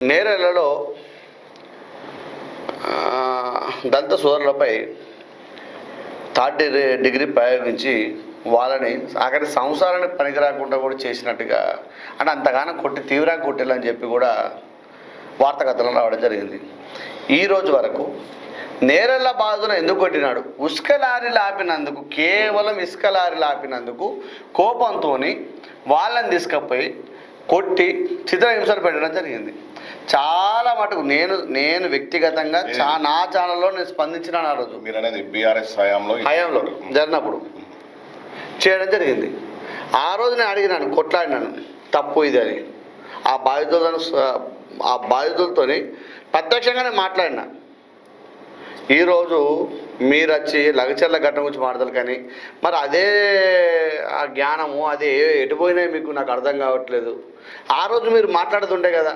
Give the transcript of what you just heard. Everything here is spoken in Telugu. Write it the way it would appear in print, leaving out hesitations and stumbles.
నేరేళ్లలో దళిత సోదరులపై థర్డ్ డిగ్రీ ప్రయోగించి వాళ్ళని అక్కడి సంసారానికి పనికిరాకుండా కూడా చేసినట్టుగా అంటే అంతగానో కొట్టి తీవ్రంగా కొట్టాలని చెప్పి కూడా వార్తా కథనం రావడం జరిగింది. ఈరోజు వరకు నేరేళ్ల బాధను ఎందుకు కొట్టినాడు? ఇసుక లారీలు ఆపినందుకు, కేవలం ఇసుక లారీలు ఆపినందుకు కోపంతో వాళ్ళని తీసుకుపోయి కొట్టి చిత్రహింసలు పెట్టడం జరిగింది. చాలా మటుకు నేను వ్యక్తిగతంగా నా ఛానల్లో నేను స్పందించిన ఆ రోజు మీరు అనేది బీఆర్ఎస్ హయాంలో జరిగినప్పుడు చేయడం జరిగింది. ఆ రోజు నేను అడిగినాను, కొట్లాడినాను, తప్పు ఇది అని. ఆ బాధితులతో ప్రత్యక్షంగానే మాట్లాడినా. ఈరోజు మీరు వచ్చి లగచర్ల ఘటన గురించి మాట్లాడాలి, కానీ మరి అదే ఆ జ్ఞానము అదే ఎటుపోయినాయి మీకు నాకు అర్థం కావట్లేదు. ఆ రోజు మీరు మాట్లాడుతుంటే కదా